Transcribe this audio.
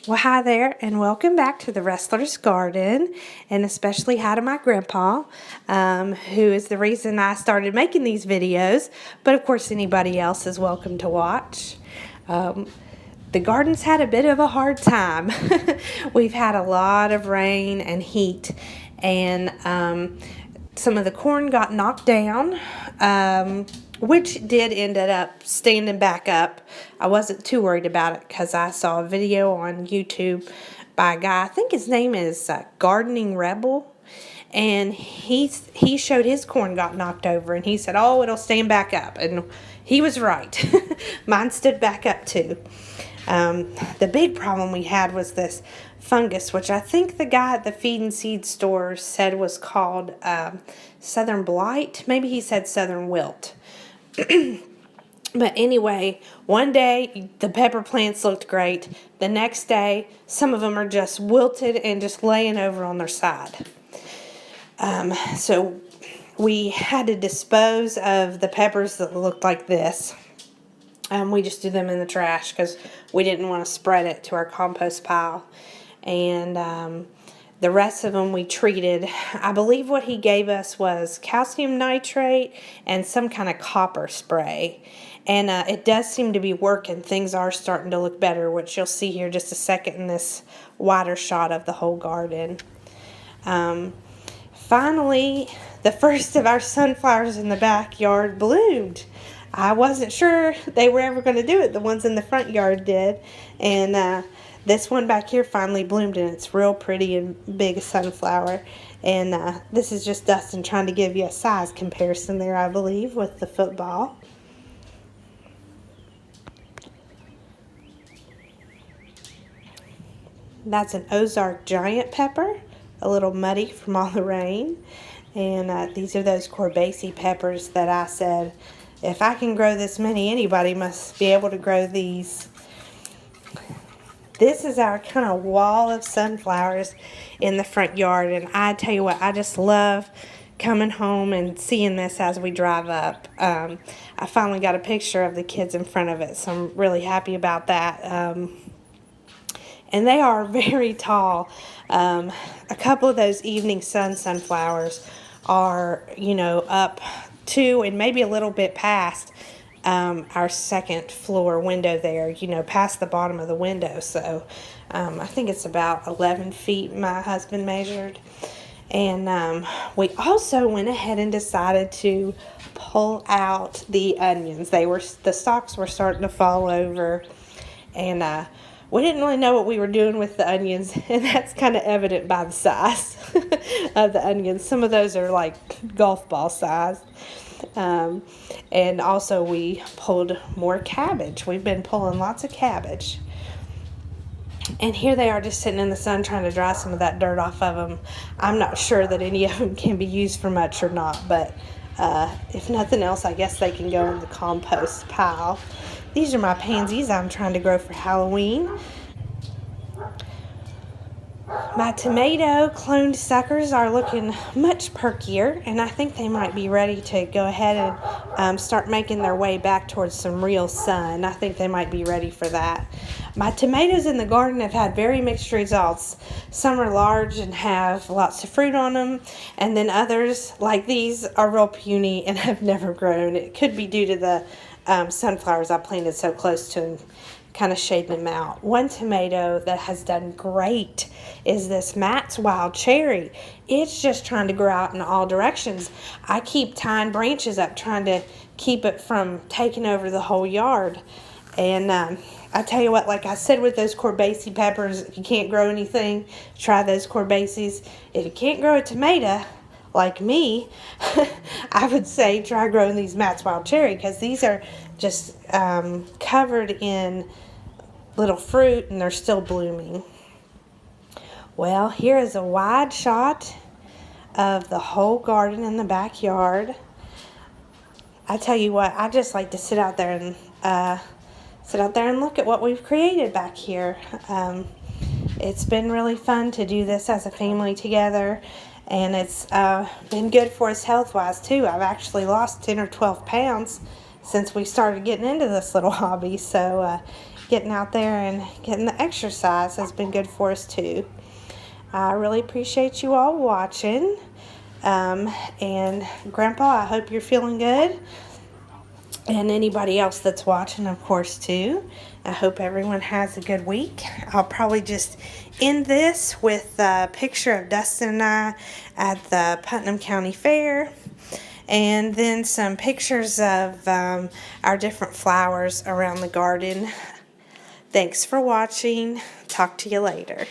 Well, hi there, and welcome back to the Wrestler's Garden, and especially hi to my grandpa, who is the reason I started making these videos, but of course anybody else is welcome to watch. The garden's had a bit of a hard time. We've had a lot of rain and heat, and some of the corn got knocked down, which did ended up standing back up. I wasn't too worried about it because I saw a video on YouTube by a guy, I think his name is Gardening Rebel, and he showed his corn got knocked over, and he said, oh, it'll stand back up, and he was right. Mine stood back up too. The big problem we had was this fungus, which I think the guy at the feed and seed store said was called southern blight. Maybe he said southern wilt. But anyway, one day the pepper plants looked great. The next day, some of them are just wilted and just laying over on their side. So we had to dispose of the peppers that looked like this. We just threw them in the trash because we didn't want to spread it to our compost pile. And the rest of them we treated. I believe what he gave us was calcium nitrate and some kind of copper spray. And it does seem to be working. Things are starting to look better, which you'll see here just a second in this wider shot of the whole garden. Finally, the first of our sunflowers in the backyard bloomed. I wasn't sure they were ever going to do it. The ones in the front yard did. And this one back here finally bloomed, and it's real pretty and big sunflower. And this is just Dustin trying to give you a size comparison there, I believe, with the football. That's an Ozark giant pepper, a little muddy from all the rain. And these are those Corbaceae peppers that I said, if I can grow this many, anybody must be able to grow these. This is our kind of wall of sunflowers in the front yard. And I tell you what, I just love coming home and seeing this as we drive up. I finally got a picture of the kids in front of it, so I'm really happy about that. And they are very tall. A couple of those evening sunflowers are, up to and maybe a little bit past our second floor window there, past the bottom of the window. So I think it's about 11 feet my husband measured. And we also went ahead and decided to pull out the onions. The stalks were starting to fall over, and we didn't really know what we were doing with the onions, and that's kind of evident by the size of the onions. Some of those are like golf ball size. And also we pulled more cabbage. We've been pulling lots of cabbage. And here they are just sitting in the sun trying to dry some of that dirt off of them. I'm not sure that any of them can be used for much or not, but if nothing else, I guess they can go in the compost pile. These are my pansies I'm trying to grow for Halloween. My tomato cloned suckers are looking much perkier, and I think they might be ready to go ahead and start making their way back towards some real sun. I think they might be ready for that. My tomatoes in the garden have had very mixed results. Some are large and have lots of fruit on them, and then others, like these, are real puny and have never grown. It could be due to the sunflowers I planted so close to and kind of shade them out. One tomato that has done great is this Matt's Wild Cherry. It's just trying to grow out in all directions. I keep tying branches up, trying to keep it from taking over the whole yard. And I tell you what, like I said with those Corbaceae peppers, if you can't grow anything, try those Corbaceaes. If you can't grow a tomato, like me, I would say try growing these Matt's Wild Cherry, because these are just covered in little fruit and they're still blooming. Well, here is a wide shot of the whole garden in the backyard. I tell you what, I just like to sit out there and look at what we've created back here. It's been really fun to do this as a family together, and it's been good for us health-wise too. I've actually lost 10 or 12 pounds since we started getting into this little hobby, so getting out there and getting the exercise has been good for us too. I really appreciate you all watching. And Grandpa, I hope you're feeling good. And anybody else that's watching, of course, too. I hope everyone has a good week. I'll probably just end this with a picture of Dustin and I at the Putnam County Fair. And then some pictures of our different flowers around the garden. Thanks for watching. Talk to you later.